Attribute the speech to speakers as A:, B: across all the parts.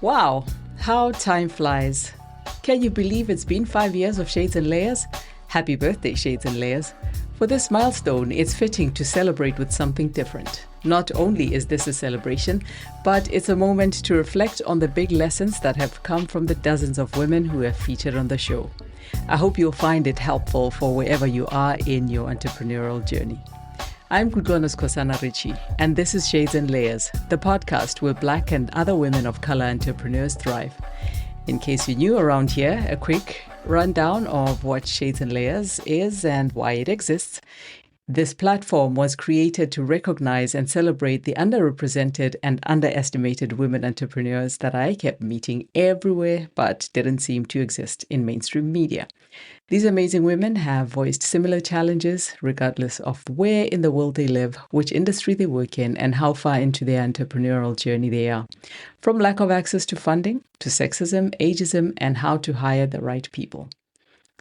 A: Wow, how time flies. Can you believe it's been 5 years of Shades and Layers? Happy birthday, Shades and Layers. For this milestone, it's fitting to celebrate with something different. Not only is this a celebration, but it's a moment to reflect on the big lessons that have come from the dozens of women who have featured on the show. I hope you'll find it helpful for wherever you are in your entrepreneurial journey. I'm Gudgonos Kosana Ritchie, and this is Shades and Layers, the podcast where Black and other women of color entrepreneurs thrive. In case you're new around here, a quick rundown of what Shades and Layers is and why it exists. This platform was created to recognize and celebrate the underrepresented and underestimated women entrepreneurs that I kept meeting everywhere but didn't seem to exist in mainstream media. These amazing women have voiced similar challenges regardless of where in the world they live, which industry they work in, and how far into their entrepreneurial journey they are. From lack of access to funding, to sexism, ageism, and how to hire the right people.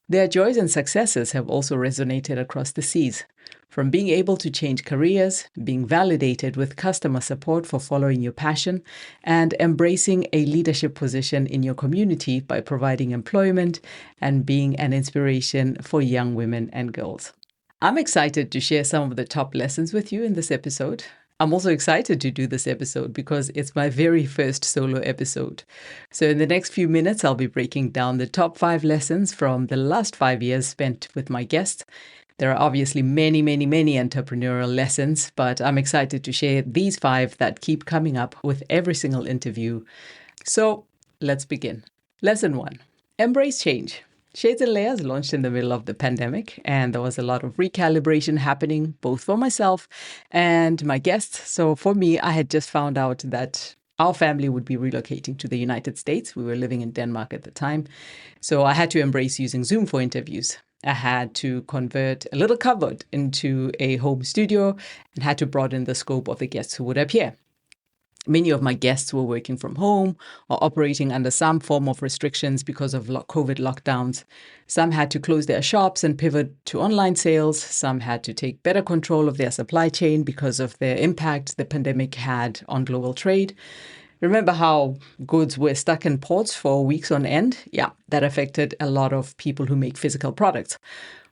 A: Their joys and successes have also resonated across the seas. From being able to change careers, being validated with customer support for following your passion, and embracing a leadership position in your community by providing employment and being an inspiration for young women and girls. I'm excited to share some of the top lessons with you in this episode. I'm also excited to do this episode because it's my very first solo episode. So in the next few minutes, I'll be breaking down the top 5 lessons from the last 5 years spent with my guests. There are obviously many entrepreneurial lessons, but I'm excited to share these 5 that keep coming up with every single interview. So let's begin. Lesson 1, embrace change. Shades and Layers launched in the middle of the pandemic, and there was a lot of recalibration happening, both for myself and my guests. So for me, I had just found out that our family would be relocating to the United States. We were living in Denmark at the time. So I had to embrace using Zoom for interviews. I had to convert a little cupboard into a home studio and had to broaden the scope of the guests who would appear. Many of my guests were working from home or operating under some form of restrictions because of COVID lockdowns. Some had to close their shops and pivot to online sales. Some had to take better control of their supply chain because of the impact the pandemic had on global trade. Remember how goods were stuck in ports for weeks on end? Yeah, that affected a lot of people who make physical products.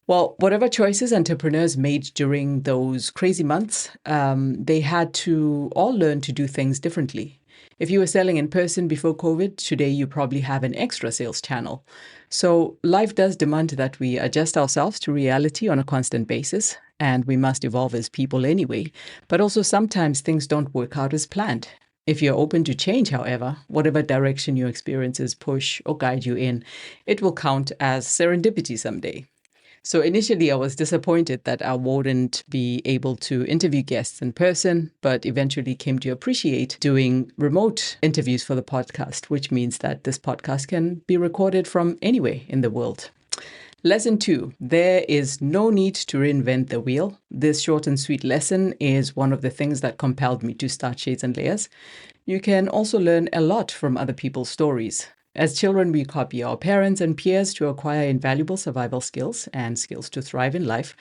A: Well, whatever choices entrepreneurs made during those crazy months, they had to all learn to do things differently. If you were selling in person before COVID, today you probably have an extra sales channel. So life does demand that we adjust ourselves to reality on a constant basis, and we must evolve as people anyway. But also sometimes things don't work out as planned. If you're open to change, however, whatever direction your experiences push or guide you in, it will count as serendipity someday. So initially, I was disappointed that I wouldn't be able to interview guests in person, but eventually came to appreciate doing remote interviews for the podcast, which means that this podcast can be recorded from anywhere in the world. Lesson 2, there is no need to reinvent the wheel. This short and sweet lesson is one of the things that compelled me to start Shades and Layers. You can also learn a lot from other people's stories. As children, we copy our parents and peers to acquire invaluable survival skills and skills to thrive in life.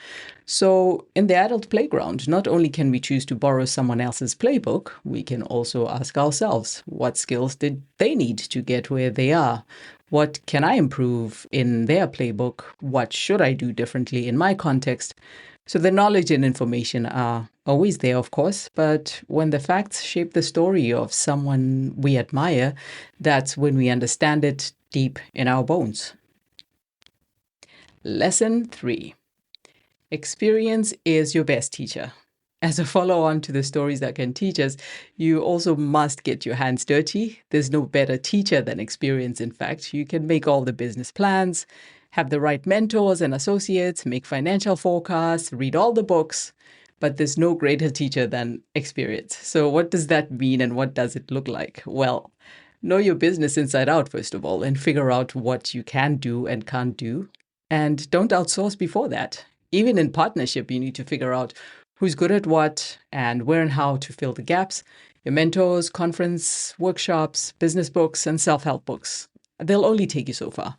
A: So in the adult playground, not only can we choose to borrow someone else's playbook, we can also ask ourselves, what skills did they need to get where they are? What can I improve in their playbook? What should I do differently in my context? So the knowledge and information are always there, of course, but when the facts shape the story of someone we admire, that's when we understand it deep in our bones. Lesson 3. Experience is your best teacher. As a follow-on to the stories that can teach us, you also must get your hands dirty. There's no better teacher than experience, in fact. You can make all the business plans, have the right mentors and associates, make financial forecasts, read all the books, but there's no greater teacher than experience. So what does that mean and what does it look like? Well, know your business inside out, first of all, and figure out what you can do and can't do. And don't outsource before that. Even in partnership, you need to figure out who's good at what and where and how to fill the gaps. Your mentors, conference, workshops, business books, and self-help books, they'll only take you so far.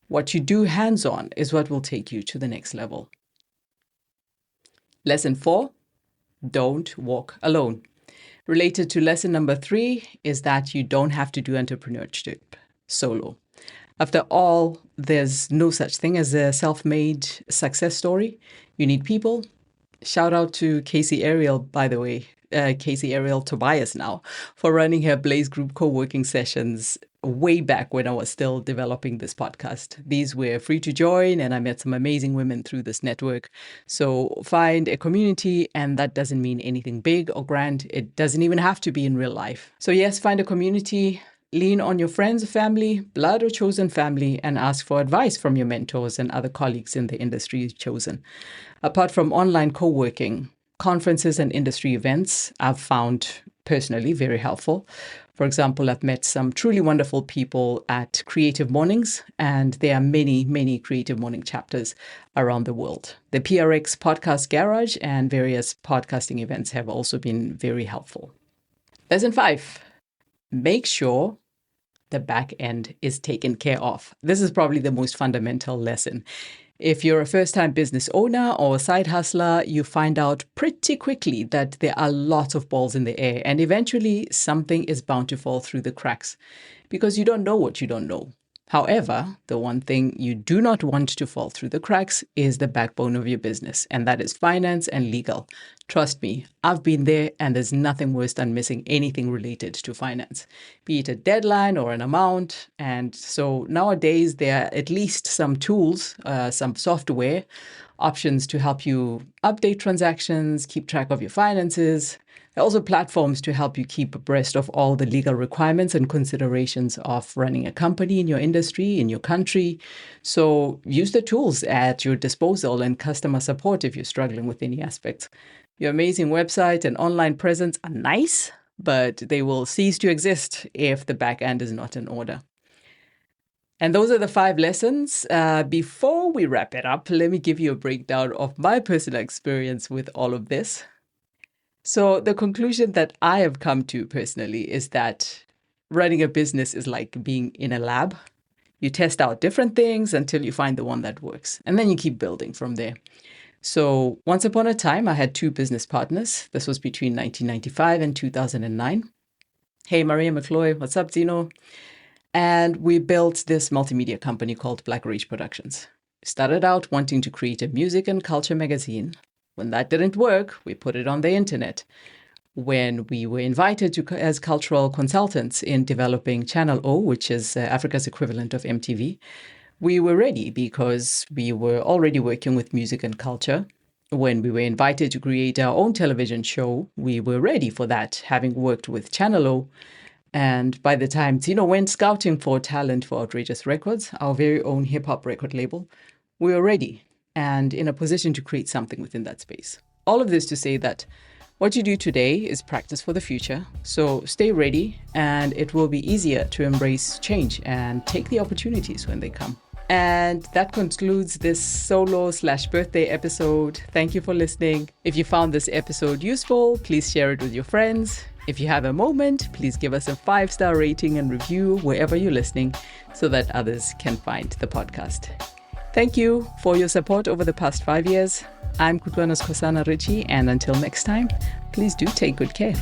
A: What you do hands-on is what will take you to the next level. Lesson 4, don't walk alone. Related to lesson number 3 is that you don't have to do entrepreneurship solo. After all, there's no such thing as a self-made success story. You need people. Shout out to Casey Ariel, by the way, Casey Ariel Tobias now, for running her Blaze Group co-working sessions way back when I was still developing this podcast. These were free to join, and I met some amazing women through this network. So find a community, and that doesn't mean anything big or grand. It doesn't even have to be in real life. So yes, find a community. Lean on your friends, family, blood or chosen family, and ask for advice from your mentors and other colleagues in the industry you've chosen. Apart from online co-working, conferences and industry events I've found personally very helpful. For example, I've met some truly wonderful people at Creative Mornings, and there are many, many Creative Morning chapters around the world. The PRX Podcast Garage and various podcasting events have also been very helpful. Lesson 5. Make sure the back end is taken care of. This is probably the most fundamental lesson. If you're a first-time business owner or a side hustler, you find out pretty quickly that there are lots of balls in the air, and eventually something is bound to fall through the cracks because you don't know what you don't know. However, the one thing you do not want to fall through the cracks is the backbone of your business, and that is finance and legal. Trust me, I've been there, and there's nothing worse than missing anything related to finance, be it a deadline or an amount. And so nowadays, there are at least some tools, some software options to help you update transactions, keep track of your finances. There are also platforms to help you keep abreast of all the legal requirements and considerations of running a company in your industry, in your country. So use the tools at your disposal and customer support if you're struggling with any aspects. Your amazing website and online presence are nice, but they will cease to exist if the back end is not in order. And those are the 5 lessons. Before we wrap it up, let me give you a breakdown of my personal experience with all of this. So the conclusion that I have come to personally is that running a business is like being in a lab. You test out different things until you find the one that works, and then you keep building from there. So once upon a time, I had 2 business partners. This was between 1995 and 2009. Hey, Maria McCloy, what's up, Zeno? And we built this multimedia company called Black Rage Productions. We started out wanting to create a music and culture magazine. When that didn't work, we put it on the internet. When we were invited as cultural consultants in developing Channel O, which is Africa's equivalent of MTV, we were ready because we were already working with music and culture. When we were invited to create our own television show, we were ready for that, having worked with Channel O. And by the time Tino went scouting for talent for Outrageous Records, our very own hip-hop record label, we were ready and in a position to create something within that space. All of this to say that what you do today is practice for the future. So stay ready, and it will be easier to embrace change and take the opportunities when they come. And that concludes this solo/birthday episode. Thank you for listening. If you found this episode useful, please share it with your friends. If you have a moment, please give us a 5-star rating and review wherever you're listening so that others can find the podcast. Thank you for your support over the past 5 years. I'm Kutwanas Kosana Richie, and until next time, please do take good care.